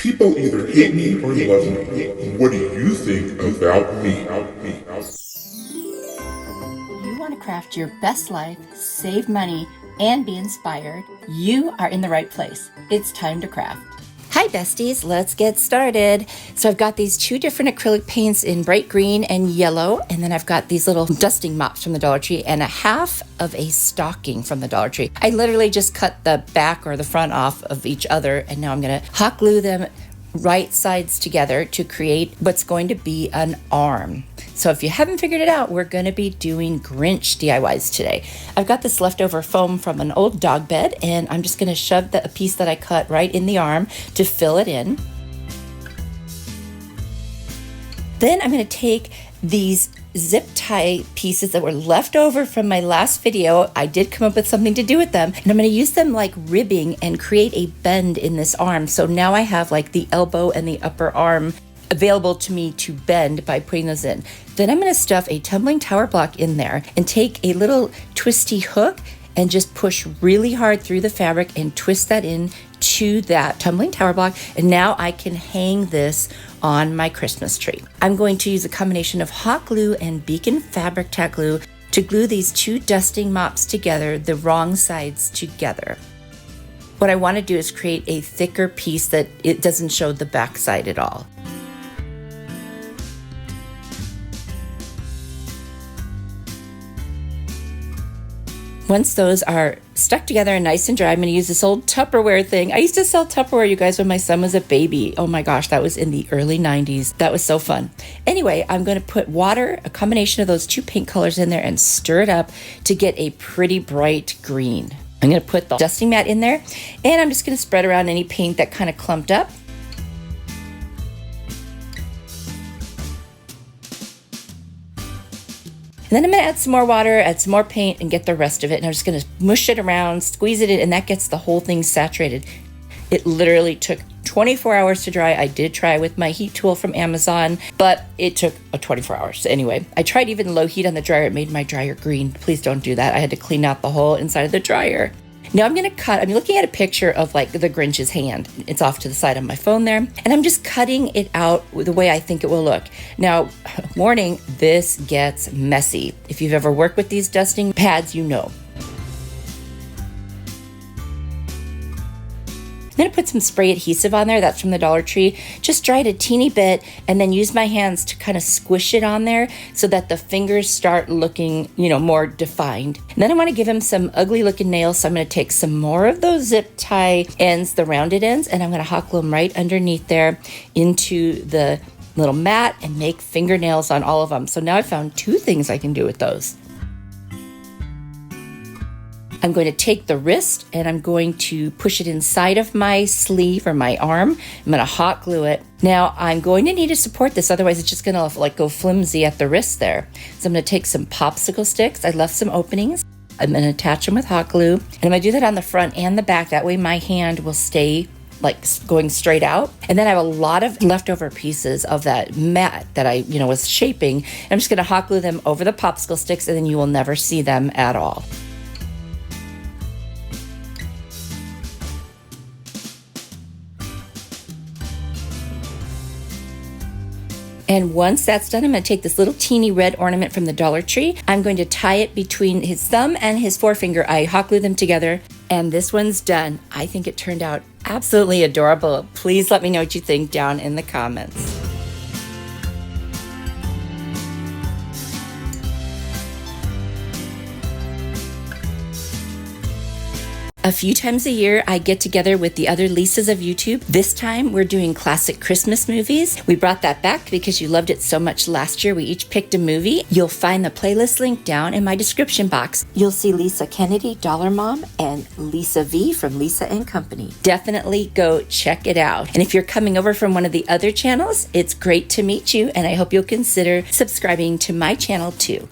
People either hate me or love me. What do you think about me? You want to craft your best life, save money, and be inspired? You are in the right place. It's time to craft. Hi besties, let's get started. So I've got these two different acrylic paints in bright green and yellow, and then I've got these little dusting mops from the Dollar Tree and a half of a stocking from the Dollar Tree. I literally just cut the back or the front off of each other, and now I'm gonna hot glue them right sides together to create what's going to be an arm. So if you haven't figured it out, we're going to be doing Grinch DIYs today. I've got this leftover foam from an old dog bed, and I'm just going to shove a piece that I cut right in the arm to fill it in. Then I'm going to take these zip tie pieces that were left over from my last video. I did come up with something to do with them, and I'm going to use them like ribbing and create a bend in this arm. So now I have like the elbow and the upper arm available to me to bend by putting those in. Then I'm going to stuff a tumbling tower block in there and take a little twisty hook and just push really hard through the fabric and twist that in to that tumbling tower block. And now I can hang this on my Christmas tree. I'm going to use a combination of hot glue and Beacon fabric tack glue to glue these two dusting mops together, the wrong sides together. What I want to do is create a thicker piece that it doesn't show the back side at all. Once those are stuck together and nice and dry, I'm going to use this old Tupperware thing. I used to sell Tupperware, you guys, when my son was a baby. Oh my gosh, that was in the early 90s. That was so fun. Anyway, I'm going to put water, a combination of those two paint colors in there, and stir it up to get a pretty bright green. I'm going to put the dusting mat in there, and I'm just going to spread around any paint that kind of clumped up. And then I'm going to add some more water, add some more paint, and get the rest of it. And I'm just going to mush it around, squeeze it in, and that gets the whole thing saturated. It literally took 24 hours to dry. I did try with my heat tool from Amazon, but it took 24 hours. Anyway, I tried even low heat on the dryer. It made my dryer green. Please don't do that. I had to clean out the whole inside of the dryer. Now I'm going to cut, I'm looking at a picture of like the Grinch's hand. It's off to the side of my phone there. And I'm just cutting it out the way I think it will look. Now, warning, this gets messy. If you've ever worked with these dusting pads, you know. I'm going to put some spray adhesive on there. That's from the Dollar Tree. Just dry it a teeny bit and then use my hands to kind of squish it on there so that the fingers start looking, more defined. And then I want to give him some ugly looking nails. So I'm going to take some more of those zip tie ends, the rounded ends, and I'm going to hot glue them right underneath there into the little mat and make fingernails on all of them. So now I found two things I can do with those. I'm going to take the wrist and I'm going to push it inside of my sleeve or my arm. I'm going to hot glue it. Now I'm going to need to support this, otherwise it's just going to go flimsy at the wrist there. So I'm going to take some popsicle sticks. I left some openings. I'm going to attach them with hot glue. And I'm going to do that on the front and the back. That way my hand will stay going straight out. And then I have a lot of leftover pieces of that mat that I, was shaping. And I'm just going to hot glue them over the popsicle sticks, and then you will never see them at all. And once that's done, I'm going to take this little teeny red ornament from the Dollar Tree. I'm going to tie it between his thumb and his forefinger. I hot glue them together, and this one's done. I think it turned out absolutely adorable. Please let me know what you think down in the comments. A few times a year, I get together with the other Lisas of YouTube. This time, we're doing classic Christmas movies. We brought that back because you loved it so much last year. We each picked a movie. You'll find the playlist link down in my description box. You'll see Lisa Kennedy, Dollar Mom, and Lisa V from Lisa & Company. Definitely go check it out. And if you're coming over from one of the other channels, it's great to meet you, and I hope you'll consider subscribing to my channel too.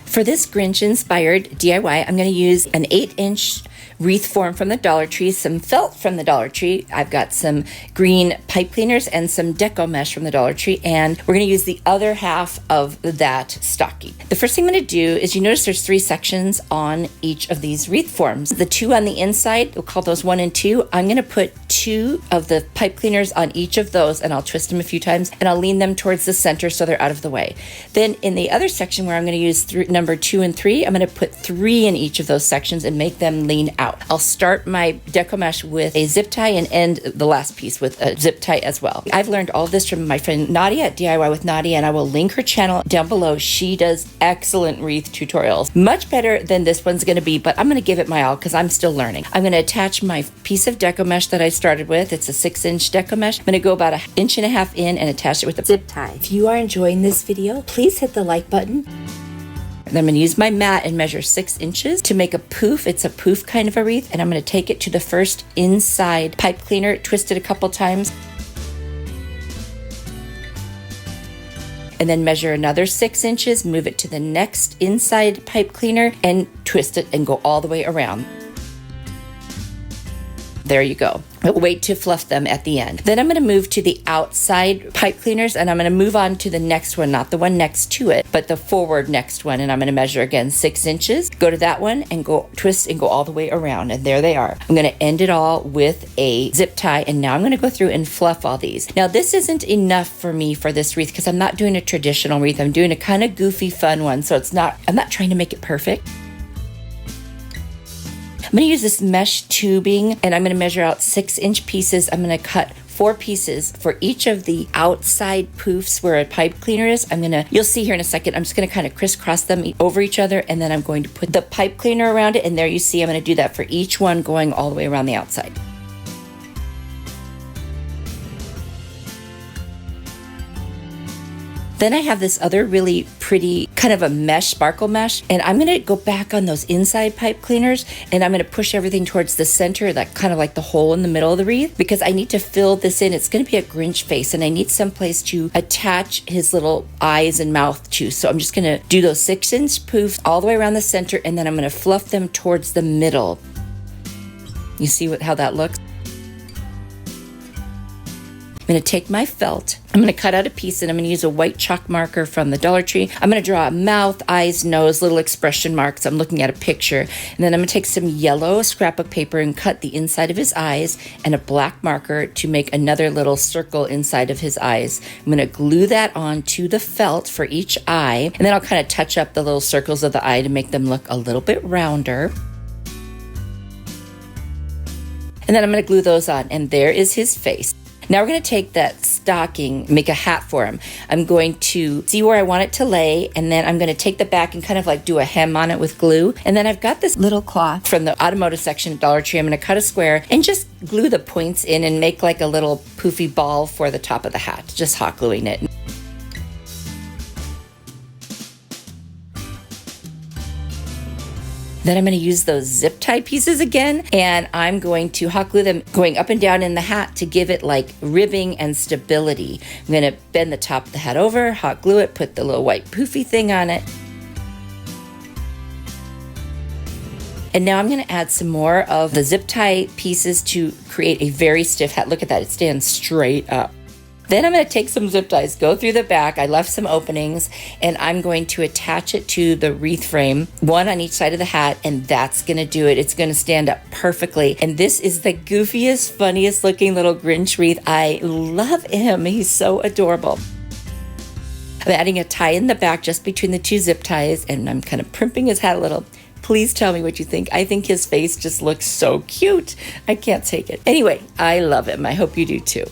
For this Grinch-inspired DIY, I'm going to use an 8-inch wreath form from the Dollar Tree, some felt from the Dollar Tree. I've got some green pipe cleaners and some deco mesh from the Dollar Tree, and we're going to use the other half of that stocking. The first thing I'm going to do is, you notice there's 3 sections on each of these wreath forms. The 2 on the inside, we'll call those 1 and 2. I'm going to put 2 of the pipe cleaners on each of those, and I'll twist them a few times, and I'll lean them towards the center so they're out of the way. Then in the other section where I'm going to use number 2 and 3, I'm going to put 3 in each of those sections and make them lean out. I'll start my deco mesh with a zip tie and end the last piece with a zip tie as well. I've learned all this from my friend Nadia at DIY with Nadia, and I will link her channel down below. She does excellent wreath tutorials, much better than this one's going to be, but I'm going to give it my all because I'm still learning. I'm going to attach my piece of deco mesh that I started with. It's a 6-inch deco mesh. I'm going to go about 1.5 inches in and attach it with a zip tie. If you are enjoying this video, please hit the like button. And I'm going to use my mat and measure 6 inches to make a poof. It's a poof kind of a wreath, and I'm going to take it to the first inside pipe cleaner, twist it a couple times, and then measure another 6 inches, move it to the next inside pipe cleaner, and twist it and go all the way around. There you go. Wait to fluff them at the end. Then I'm going to move to the outside pipe cleaners, and I'm going to move on to the next one, not the one next to it, but the forward next one. And I'm going to measure again 6 inches, go to that one and go twist and go all the way around. And there they are. I'm going to end it all with a zip tie. And now I'm going to go through and fluff all these. Now this isn't enough for me for this wreath because I'm not doing a traditional wreath. I'm doing a kind of goofy fun one. So I'm not trying to make it perfect. I'm going to use this mesh tubing, and I'm going to measure out 6-inch pieces. I'm going to cut 4 pieces for each of the outside poofs where a pipe cleaner is. You'll see here in a second, I'm just going to kind of crisscross them over each other, and then I'm going to put the pipe cleaner around it, and there you see I'm going to do that for each one going all the way around the outside. Then I have this other really pretty kind of a mesh, sparkle mesh, and I'm going to go back on those inside pipe cleaners, and I'm going to push everything towards the center, that kind of like the hole in the middle of the wreath, because I need to fill this in. It's going to be a Grinch face, and I need some place to attach his little eyes and mouth to. So I'm just going to do those 6-inch poofs all the way around the center, and then I'm going to fluff them towards the middle. You see how that looks? I'm going to take my felt, I'm going to cut out a piece, and I'm going to use a white chalk marker from the Dollar Tree. I'm going to draw a mouth, eyes, nose, little expression marks. I'm looking at a picture. And then I'm going to take some yellow scrapbook paper and cut the inside of his eyes, and a black marker to make another little circle inside of his eyes. I'm going to glue that on to the felt for each eye, and then I'll kind of touch up the little circles of the eye to make them look a little bit rounder. And then I'm going to glue those on, and there is his face. Now we're going to take that stocking, make a hat for him. I'm going to see where I want it to lay, and then I'm going to take the back and kind of like do a hem on it with glue. And then I've got this little cloth from the automotive section at Dollar Tree. I'm going to cut a square and just glue the points in and make like a little poofy ball for the top of the hat, just hot gluing it. Then I'm going to use those zip tie pieces again, and I'm going to hot glue them going up and down in the hat to give it like ribbing and stability. I'm going to bend the top of the hat over, hot glue it, put the little white poofy thing on it. And now I'm going to add some more of the zip tie pieces to create a very stiff hat. Look at that, it stands straight up. Then I'm going to take some zip ties, go through the back. I left some openings, and I'm going to attach it to the wreath frame, one on each side of the hat, and that's going to do it. It's going to stand up perfectly. And this is the goofiest, funniest looking little Grinch wreath. I love him. He's so adorable. I'm adding a tie in the back just between the 2 zip ties, and I'm kind of primping his hat a little. Please tell me what you think. I think his face just looks so cute. I can't take it. Anyway, I love him. I hope you do too.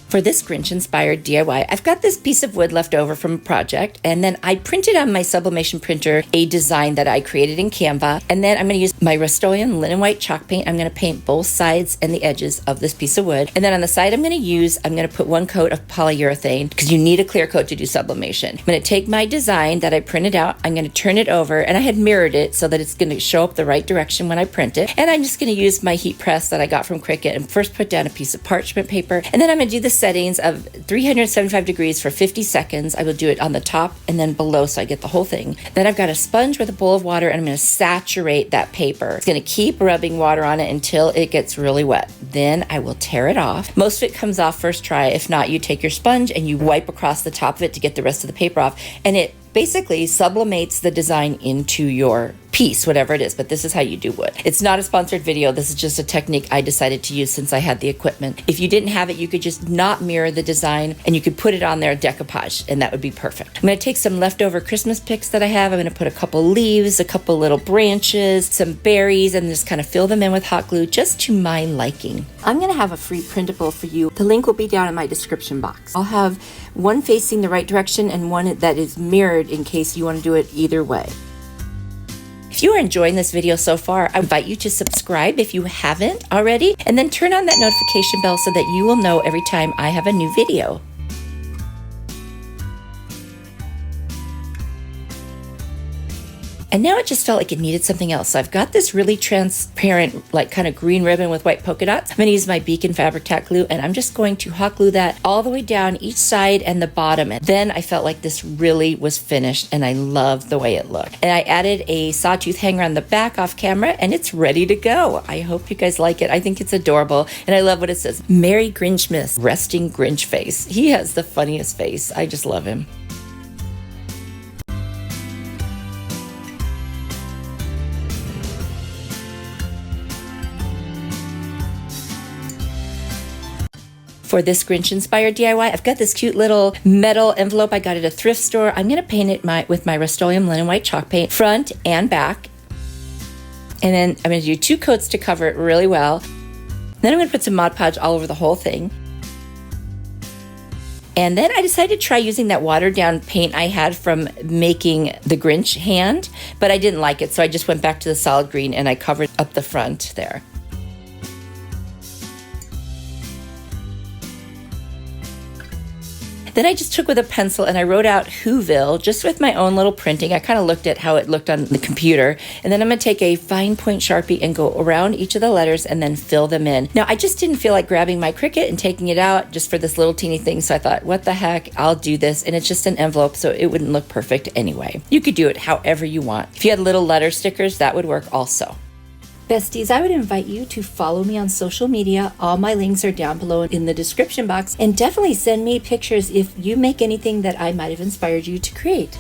For this Grinch-inspired DIY, I've got this piece of wood left over from a project, and then I printed on my sublimation printer a design that I created in Canva, and then I'm going to use my Rust-Oleum linen white chalk paint. I'm going to paint both sides and the edges of this piece of wood, and then on the side I'm going to put 1 coat of polyurethane, because you need a clear coat to do sublimation. I'm going to take my design that I printed out, I'm going to turn it over, and I had mirrored it so that it's going to show up the right direction when I print it, and I'm just going to use my heat press that I got from Cricut and first put down a piece of parchment paper, and then I'm going to do the settings of 375 degrees for 50 seconds. I will do it on the top and then below so I get the whole thing. Then I've got a sponge with a bowl of water and I'm going to saturate that paper. It's going to keep rubbing water on it until it gets really wet. Then I will tear it off. Most of it comes off first try. If not, you take your sponge and you wipe across the top of it to get the rest of the paper off, and it basically sublimates the design into your piece, whatever it is, but this is how you do wood. It's not a sponsored video. This is just a technique I decided to use since I had the equipment. If you didn't have it, you could just not mirror the design and you could put it on there decoupage, and that would be perfect. I'm going to take some leftover Christmas pics that I have. I'm going to put a couple leaves, a couple little branches, some berries, and just kind of fill them in with hot glue just to my liking. I'm going to have a free printable for you. The link will be down in my description box. I'll have one facing the right direction and one that is mirrored in case you want to do it either way. If you are enjoying this video so far, I invite you to subscribe if you haven't already, and then turn on that notification bell so that you will know every time I have a new video. And now it just felt like it needed something else. So I've got this really transparent, like kind of green ribbon with white polka dots. I'm going to use my Beacon Fabric Tack Glue, and I'm just going to hot glue that all the way down each side and the bottom. And then I felt like this really was finished, and I love the way it looked. And I added a sawtooth hanger on the back off camera, and it's ready to go. I hope you guys like it. I think it's adorable, and I love what it says. Merry Grinchmas, resting Grinch face. He has the funniest face. I just love him. For this Grinch-inspired DIY, I've got this cute little metal envelope I got at a thrift store. I'm going to paint it with my Rust-Oleum linen white chalk paint, front and back. And then I'm going to do 2 coats to cover it really well. Then I'm going to put some Mod Podge all over the whole thing. And then I decided to try using that watered down paint I had from making the Grinch hand, but I didn't like it, so I just went back to the solid green and I covered up the front there. Then I just took with a pencil and I wrote out Whoville just with my own little printing. I kind of looked at how it looked on the computer. And then I'm going to take a fine point Sharpie and go around each of the letters and then fill them in. Now, I just didn't feel like grabbing my Cricut and taking it out just for this little teeny thing. So I thought, what the heck, I'll do this. And it's just an envelope, so it wouldn't look perfect anyway. You could do it however you want. If you had little letter stickers, that would work also. Besties, I would invite you to follow me on social media. All my links are down below in the description box. And definitely send me pictures if you make anything that I might have inspired you to create.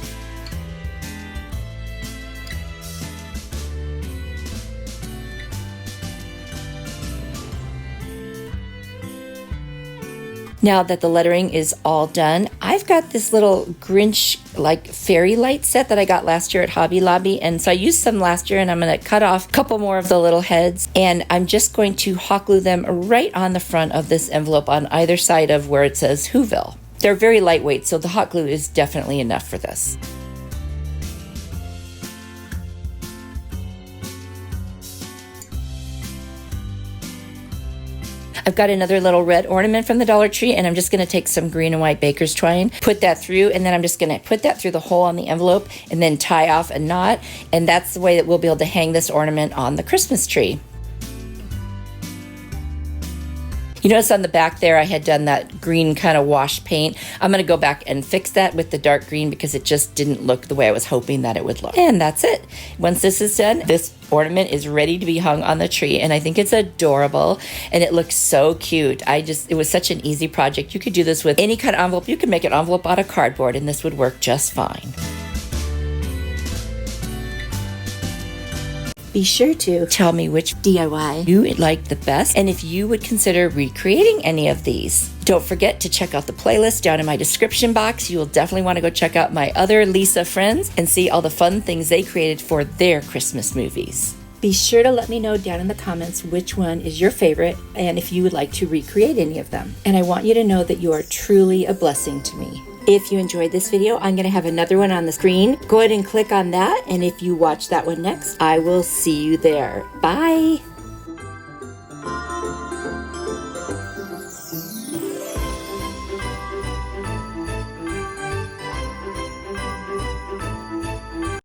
Now that the lettering is all done, I've got this little Grinch like fairy light set that I got last year at Hobby Lobby. And so I used some last year, and I'm going to cut off a couple more of the little heads. And I'm just going to hot glue them right on the front of this envelope on either side of where it says Whoville. They're very lightweight, so the hot glue is definitely enough for this. I've got another little red ornament from the Dollar Tree, and I'm just going to take some green and white baker's twine, put that through, and then I'm just going to put that through the hole on the envelope and then tie off a knot, and that's the way that we'll be able to hang this ornament on the Christmas tree. You notice on the back there I had done that green kind of wash paint. I'm going to go back and fix that with the dark green because it just didn't look the way I was hoping that it would look. And that's it. Once this is done, this ornament is ready to be hung on the tree, and I think it's adorable and it looks so cute. It was such an easy project. You could do this with any kind of envelope. You could make an envelope out of cardboard and this would work just fine. Be sure to tell me which DIY you liked the best and if you would consider recreating any of these. Don't forget to check out the playlist down in my description box. You will definitely want to go check out my other Lisa friends and see all the fun things they created for their Christmas movies. Be sure to let me know down in the comments which one is your favorite and if you would like to recreate any of them. And I want you to know that you are truly a blessing to me. If you enjoyed this video, I'm going to have another one on the screen. Go ahead and click on that, and if you watch that one next, I will see you there. Bye!